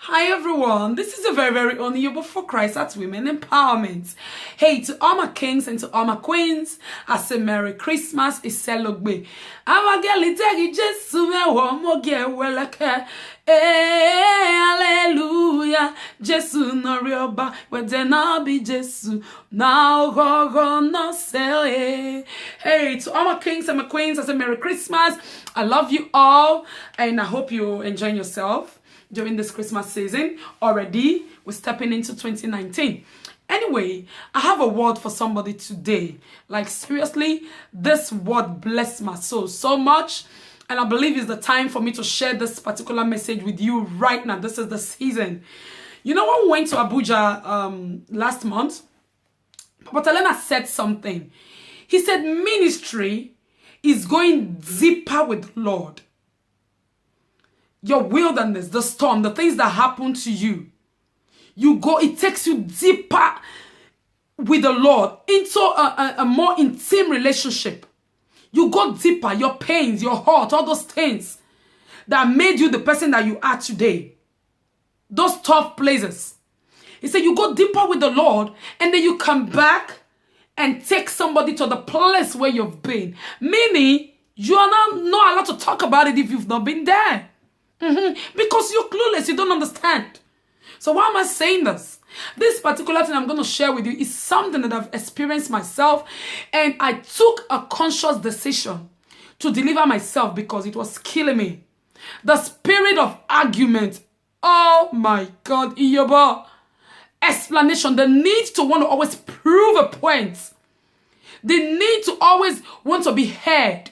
Hi everyone, this is a very own Yobo for Christ at Women Empowerment. Hey, to all my kings and to all my queens, I say Merry Christmas, Iselogbe. Awageli tegi Jesu mewo moge weleke. Hallelujah. Jesu no rioba, where there not be Jesu. Now go no say. Hey, to all my kings and my queens, I say Merry Christmas. I love you all, and I hope you're enjoying yourself during this Christmas season. Already we're stepping into 2019. Anyway, I have a word for somebody today. Like seriously, this word blessed my soul so much, and I believe it's the time for me to share this particular message with you right now. This is the season. You know, when we went to Abuja last month, Papa Talena said something. He said ministry is going deeper with the Lord. Your wilderness, the storm, the things that happen to you, it takes you deeper with the Lord into a more intimate relationship. You go deeper, your pains, your hurt, all those things that made you the person that you are today. Those tough places. He said you go deeper with the Lord, and then you come back and take somebody to the place where you've been. Meaning, you are not allowed to talk about it if you've not been there. Because you're clueless, you don't understand. So why am I saying this? This particular thing I'm going to share with you is something that I've experienced myself, and I took a conscious decision to deliver myself because it was killing me. The spirit of argument. Oh my God, Iyoba. Explanation. The need to want to always prove a point. The need to always want to be heard.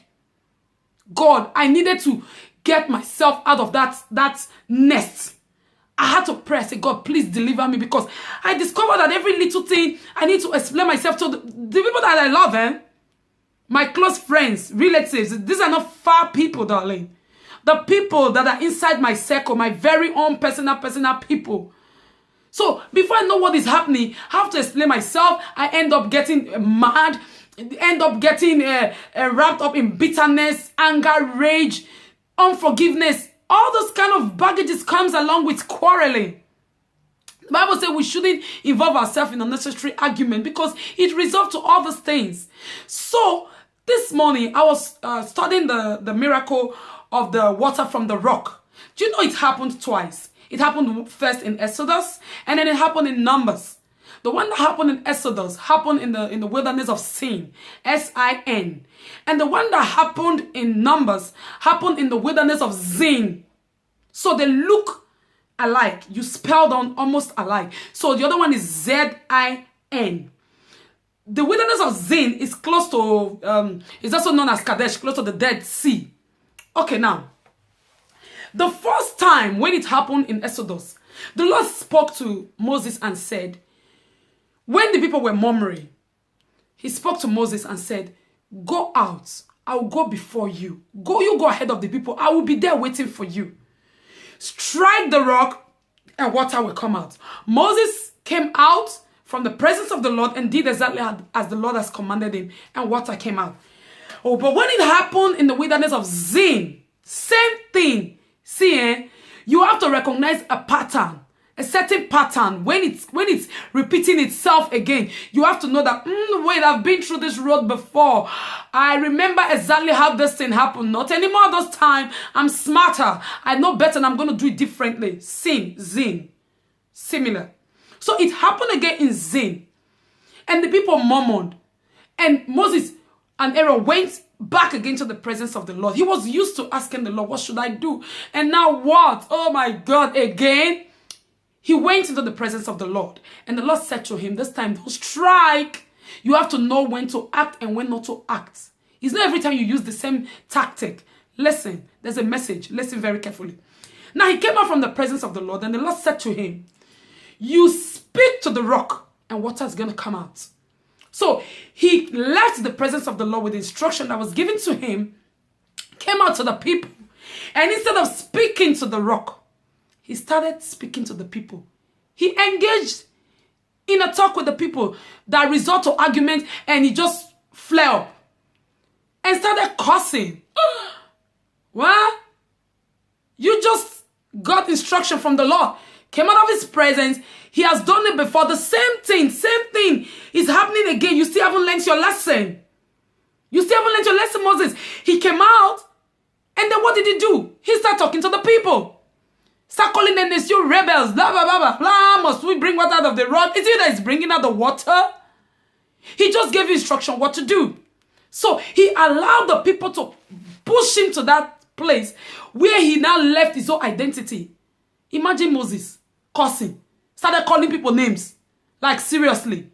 God, I needed to get myself out of that nest. I had to pray. I said, God, please deliver me, because I discovered that every little thing I need to explain myself to the people that I love, my close friends, relatives. These are not far people, darling. The people that are inside my circle, my very own personal people. So before I know what is happening, I have to explain myself. I end up getting mad, end up getting wrapped up in bitterness, anger, rage, unforgiveness. All those kind of baggages comes along with quarreling. The Bible says we shouldn't involve ourselves in unnecessary argument because it resolves to all those things. So this morning I was studying the miracle of the water from the rock. Do you know it happened twice? It happened first in Exodus, and then it happened in Numbers. The one that happened in Exodus happened in the wilderness of Sin, S-I-N. And the one that happened in Numbers happened in the wilderness of Zin. So they look alike. You spelled on almost alike. So the other one is Z-I-N. The wilderness of Zin is close to, it's also known as Kadesh, close to the Dead Sea. Okay, now, the first time when it happened in Exodus, the Lord spoke to Moses and said, when the people were murmuring, he spoke to Moses and said, go out. I will go before you. You go ahead of the people. I will be there waiting for you. Strike the rock and water will come out. Moses came out from the presence of the Lord and did exactly as the Lord has commanded him, and water came out. Oh, but when it happened in the wilderness of Zin, same thing. See, you have to recognize a pattern. A certain pattern, when it's repeating itself again, you have to know that, wait, I've been through this road before. I remember exactly how this thing happened. Not anymore this time. I'm smarter. I know better, and I'm going to do it differently. Zin. Similar. So it happened again in Zin. And the people murmured. And Moses and Aaron went back again to the presence of the Lord. He was used to asking the Lord, what should I do? And now what? Oh my God, again? He went into the presence of the Lord, and the Lord said to him, this time, don't strike. You have to know when to act and when not to act. It's not every time you use the same tactic. Listen, there's a message. Listen very carefully. Now he came out from the presence of the Lord, and the Lord said to him, you speak to the rock, and water is going to come out. So he left the presence of the Lord with the instruction that was given to him, came out to the people, and instead of speaking to the rock, he started speaking to the people. He engaged in a talk with the people that resort to argument, and he just flare up and started cursing. What? You just got instruction from the Lord. came out of his presence. He has done it before. The same thing is happening again. You still haven't learned your lesson. You still haven't learned your lesson, Moses. He came out, and then what did he do? He started talking to the people. Start calling them these you rebels, blah, blah, blah, blah, blah. Must we bring water out of the rock? Is it that he's bringing out the water? He just gave instruction what to do. So he allowed the people to push him to that place where he now left his own identity. Imagine Moses cursing, started calling people names, like seriously.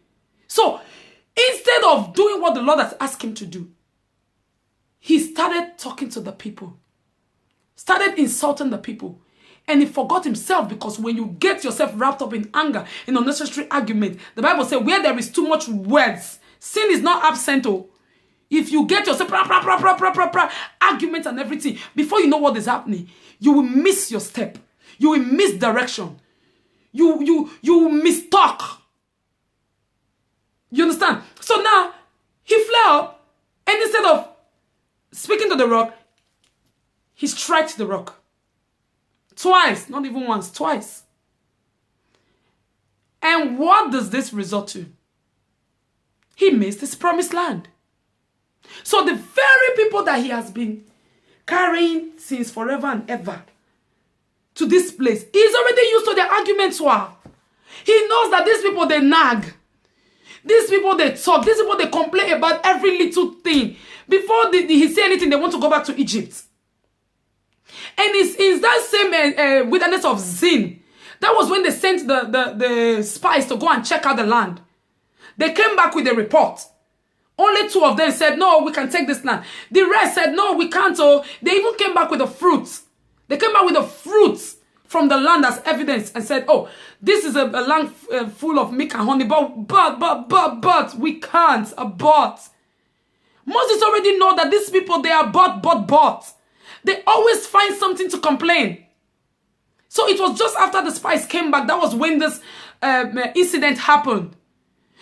So instead of doing what the Lord has asked him to do, he started talking to the people, started insulting the people, and he forgot himself, because when you get yourself wrapped up in anger, in unnecessary argument, the Bible says where there is too much words, sin is not absent. Oh, if you get yourself argument and everything, before you know what is happening, you will miss your step. You will miss direction. You will mistalk. You understand? So now he fled up, and instead of speaking to the rock, he struck the rock. Twice, not even once, twice. And what does this result to? He missed his promised land. So the very people that he has been carrying since forever and ever to this place, he's already used to their arguments. He knows that these people, they nag. These people, they talk. These people, they complain about every little thing. Before he say anything, they want to go back to Egypt. And it's that same wilderness of Zin. That was when they sent the spies to go and check out the land. They came back with a report. Only 2 of them said, no, we can take this land. The rest said, no, we can't. Oh, they even came back with the fruits. They came back with the fruits from the land as evidence and said, oh, this is a land full of milk and honey, but we can't abort. Moses already know that these people, they are but. They always find something to complain. So it was just after the spies came back, that was when this incident happened.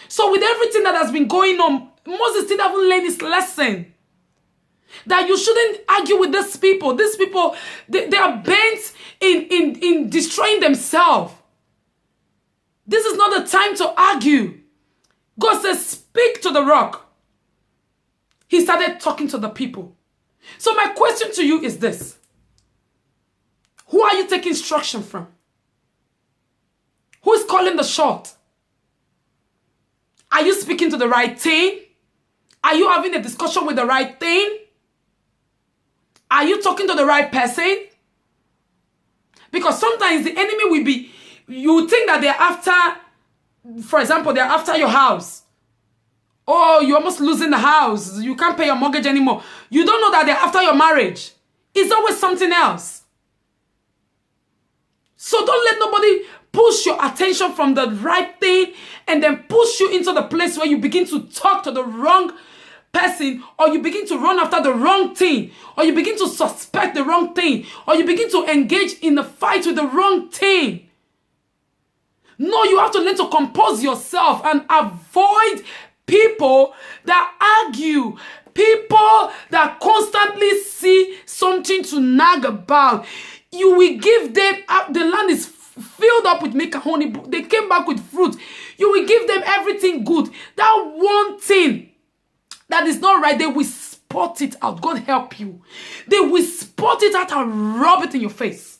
So with everything that has been going on, Moses still haven't learned his lesson. That you shouldn't argue with these people. These people, they are bent in destroying themselves. This is not the time to argue. God says, speak to the rock. He started talking to the people. So my question to you is this. Who are you taking instruction from? Who is calling the shot? Are you speaking to the right thing? Are you having a discussion with the right thing? Are you talking to the right person? Because sometimes the enemy will be, you think that they're after, for example, they're after your house. Oh, you're almost losing the house. You can't pay your mortgage anymore. You don't know that they're after your marriage. It's always something else. So don't let nobody push your attention from the right thing and then push you into the place where you begin to talk to the wrong person, or you begin to run after the wrong thing, or you begin to suspect the wrong thing, or you begin to engage in a fight with the wrong thing. No, you have to learn to compose yourself and avoid people that argue, people that constantly see something to nag about. You will give them, the land is filled up with milk and honey. They came back with fruit. You will give them everything good. That one thing that is not right, they will spot it out. God help you. They will spot it out and rub it in your face.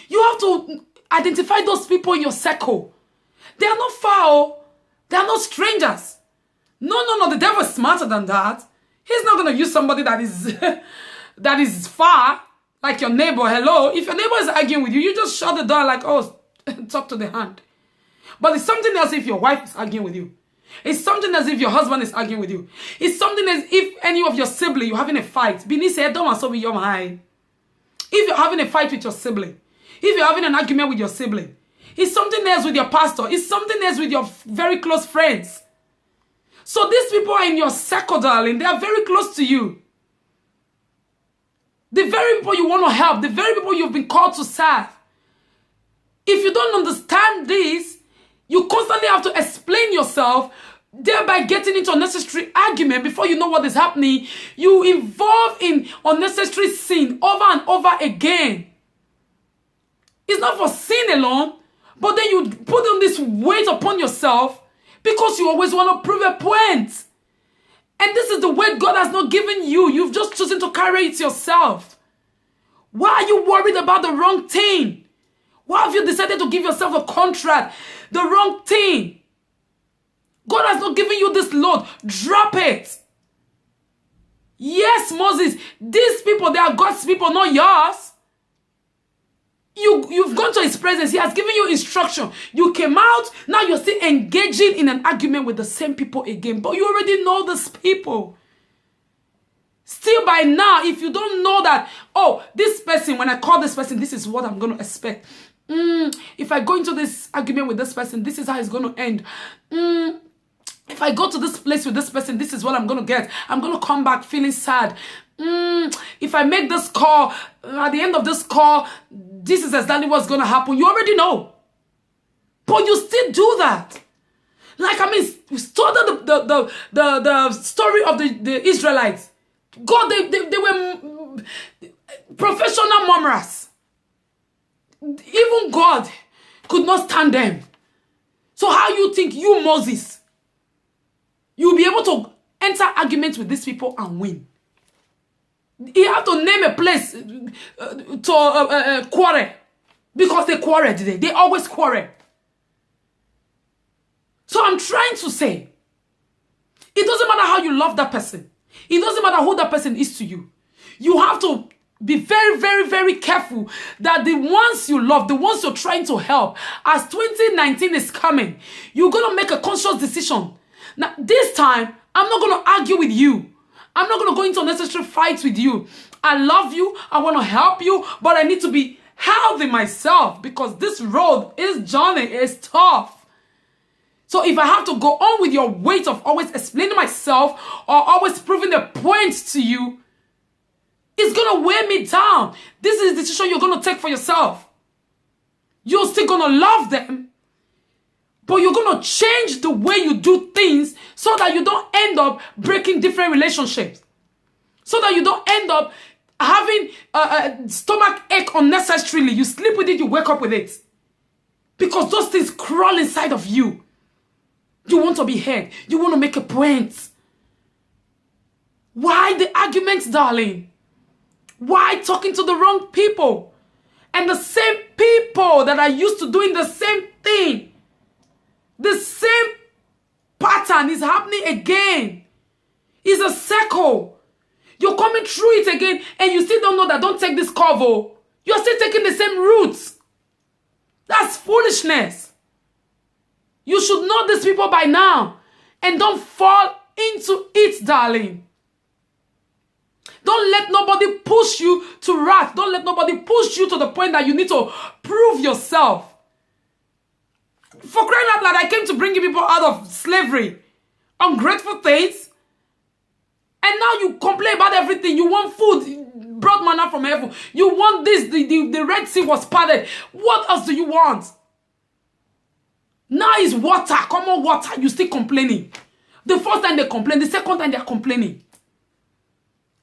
You have to identify those people in your circle. They are not foul. They are not strangers. No. The devil is smarter than that. He's not going to use somebody that is far, like your neighbor. Hello. If your neighbor is arguing with you, you just shut the door like, oh, talk to the hand. But it's something else if your wife is arguing with you. It's something as if your husband is arguing with you. It's something as if any of your siblings, you're having a fight. Bini said, don't so be your mind. If you're having a fight with your sibling, if you're having an argument with your sibling, it's something else with your pastor. It's something else with your very close friends. So these people are in your circle, darling. They are very close to you. The very people you want to help, the very people you've been called to serve. If you don't understand this, you constantly have to explain yourself, thereby getting into unnecessary argument before you know what is happening. You involve in unnecessary sin over and over again. It's not for sin alone, but then you put on this weight upon yourself because you always want to prove a point. And this is the weight God has not given you. You've just chosen to carry it yourself. Why are you worried about the wrong thing? Why have you decided to give yourself a contract? The wrong thing. God has not given you this load. Drop it. Yes, Moses, these people, they are God's people, not yours. You've gone to his presence. He has given you instruction. You came out. Now you're still engaging in an argument with the same people again. But you already know these people. Still by now, if you don't know that, oh, this person, when I call this person, this is what I'm going to expect. If I go into this argument with this person, this is how it's going to end. If I go to this place with this person, this is what I'm going to get. I'm going to come back feeling sad. If I make this call, at the end of this call, this is exactly what's going to happen. You already know. But you still do that. Like, I mean, study the story of the Israelites. God, they were professional murmurers. Even God could not stand them. So how you think you, Moses, you'll be able to enter arguments with these people and win? You have to name a place to quarrel. Because they quarrel today. They always quarrel. So I'm trying to say, it doesn't matter how you love that person. It doesn't matter who that person is to you. You have to be very, very, very careful that the ones you love, the ones you're trying to help, as 2019 is coming, you're going to make a conscious decision. Now, this time, I'm not going to argue with you. I'm not going to go into unnecessary fights with you. I love you. I want to help you. But I need to be healthy myself because this road, this journey is tough. So if I have to go on with your weight of always explaining myself or always proving the point to you, it's going to weigh me down. This is the decision you're going to take for yourself. You're still going to love them, but you're going to change the way you do things so that you don't end up breaking different relationships. So that you don't end up having a stomach ache unnecessarily. You sleep with it, you wake up with it. Because those things crawl inside of you. You want to be heard. You want to make a point. Why the arguments, darling? Why talking to the wrong people? And the same people that are used to doing the same thing. The same pattern is happening again. It's a circle. You're coming through it again and you still don't know that don't take this cover. You're still taking the same routes. That's foolishness. You should know these people by now. And don't fall into it, darling. Don't let nobody push you to wrath. Don't let nobody push you to the point that you need to prove yourself. For crying out loud, I came to bring you people out of slavery. Ungrateful things. And now you complain about everything. You want food, brought manna from heaven. You want this, the Red Sea was parted. What else do you want? Now it's water, common water. You still complaining. The first time they complain, the second time they're complaining.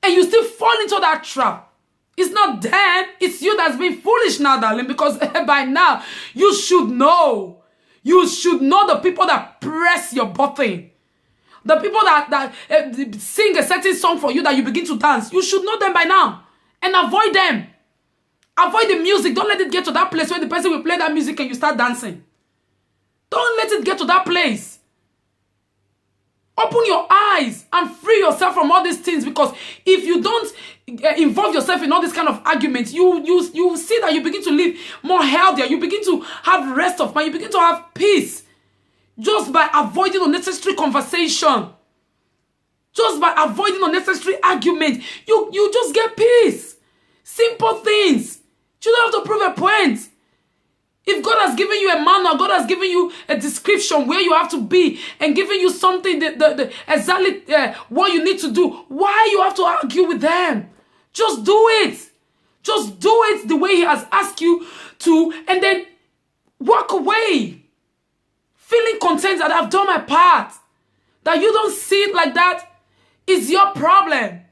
And you still fall into that trap. It's not them, it's you that's being foolish now, darling, because by now, you should know. You should know the people that press your button. The people that sing a certain song for you that you begin to dance. You should know them by now. And avoid them. Avoid the music. Don't let it get to that place where the person will play that music and you start dancing. Don't let it get to that place. Open your eyes and free yourself from all these things, because if you don't involve yourself in all this kind of arguments, you see that you begin to live more healthier. You begin to have rest of mind. You begin to have peace just by avoiding unnecessary conversation. Just by avoiding unnecessary argument. You just get peace. Simple things. You don't have to prove a point. If God has given you a manual, God has given you a description where you have to be and given you something, exactly what you need to do, why you have to argue with them? Just do it. Just do it the way He has asked you to, and then walk away. Feeling content that I've done my part. That you don't see it like that is your problem.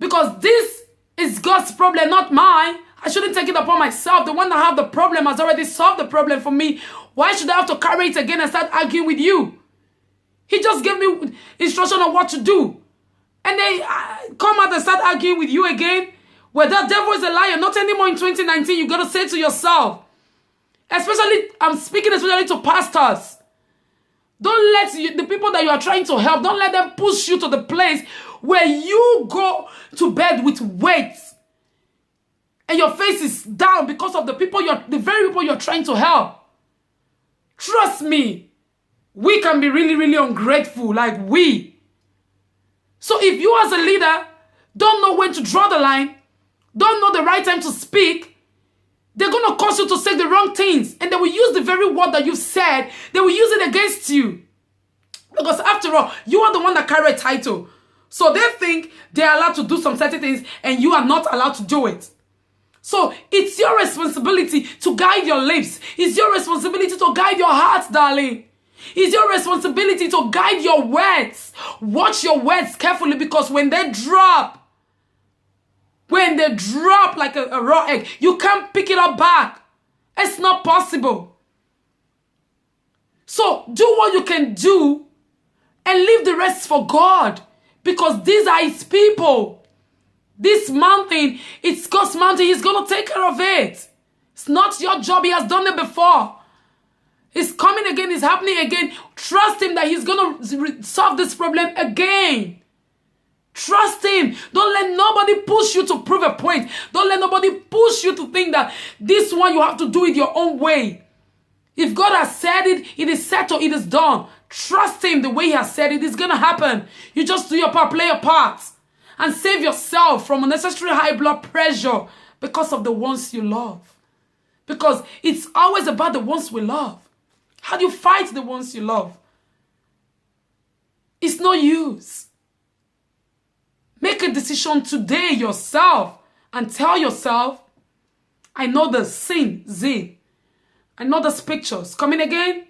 Because this is God's problem, not mine. I shouldn't take it upon myself. The one that have the problem has already solved the problem for me. Why should I have to carry it again and start arguing with you? He just gave me instruction on what to do. And they come out and start arguing with you again. Well, that devil is a liar. Not anymore in 2019. You got to say to yourself. Especially, I'm speaking especially to pastors. Don't let the people that you are trying to help, don't let them push you to the place where you go to bed with weight. And your face is down because of the very people you're trying to help. Trust me. We can be really, really ungrateful, like we. So if you as a leader don't know when to draw the line, don't know the right time to speak, they're going to cause you to say the wrong things. And they will use the very word that you've said, they will use it against you. Because after all, you are the one that carry a title. So they think they're allowed to do some certain things and you are not allowed to do it. So it's your responsibility to guide your lips. It's your responsibility to guide your heart, darling. It's your responsibility to guide your words. Watch your words carefully, because when they drop like a raw egg, you can't pick it up back. It's not possible. So do what you can do and leave the rest for God, because these are his people. This mountain, it's God's mountain. He's going to take care of it. It's not your job. He has done it before. It's coming again. It's happening again. Trust him that he's going to solve this problem again. Trust him. Don't let nobody push you to prove a point. Don't let nobody push you to think that this one you have to do it your own way. If God has said it, it is settled, it is done. Trust him the way he has said it. It's going to happen. You just do your part, play your part. And save yourself from unnecessary high blood pressure because of the ones you love. Because it's always about the ones we love. How do you fight the ones you love? It's no use. Make a decision today yourself and tell yourself, I know the sin, Z. I know those pictures. Coming again?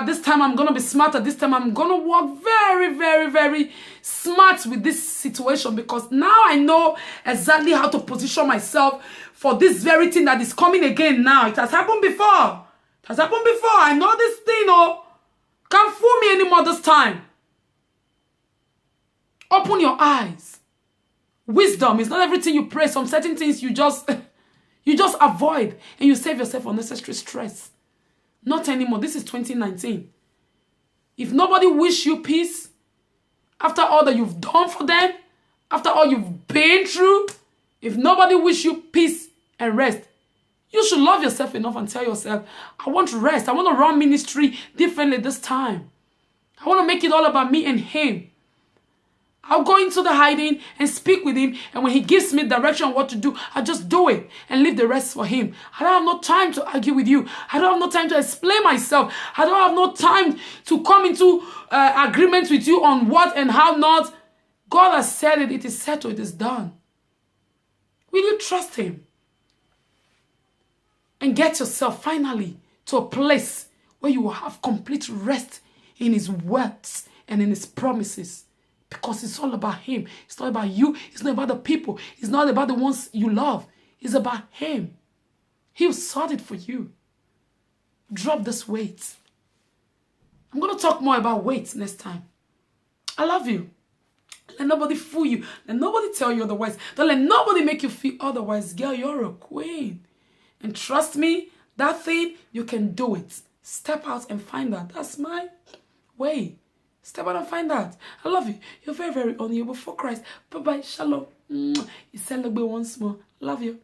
This time I'm going to be smarter. This time I'm going to work very, very, very smart with this situation, because now I know exactly how to position myself for this very thing that is coming again now. It has happened before. It has happened before. I know this thing, can't fool me anymore this time. Open your eyes. Wisdom is not everything you pray. Some certain things you just avoid, and you save yourself unnecessary stress. Not anymore. This is 2019. If nobody wish you peace, after all that you've done for them, after all you've been through, if nobody wish you peace and rest, you should love yourself enough and tell yourself, I want to rest. I want to run ministry differently this time. I want to make it all about me and him. I'll go into the hiding and speak with him. And when he gives me direction on what to do, I'll just do it and leave the rest for him. I don't have no time to argue with you. I don't have no time to explain myself. I don't have no time to come into agreement with you on what and how not. God has said it. It is settled. It is done. Will you trust him? And get yourself finally to a place where you will have complete rest in his words and in his promises. Because it's all about him. It's not about you. It's not about the people. It's not about the ones you love. It's about him. He'll sort it for you. Drop this weight. I'm going to talk more about weight next time. I love you. Let nobody fool you. Let nobody tell you otherwise. Don't let nobody make you feel otherwise. Girl, you're a queen. And trust me, that thing, you can do it. Step out and find that. That's my way. Step out and find out. I love you. You're very, very honorable for Christ. Bye-bye. Shalom. You celebrate once more. Love you.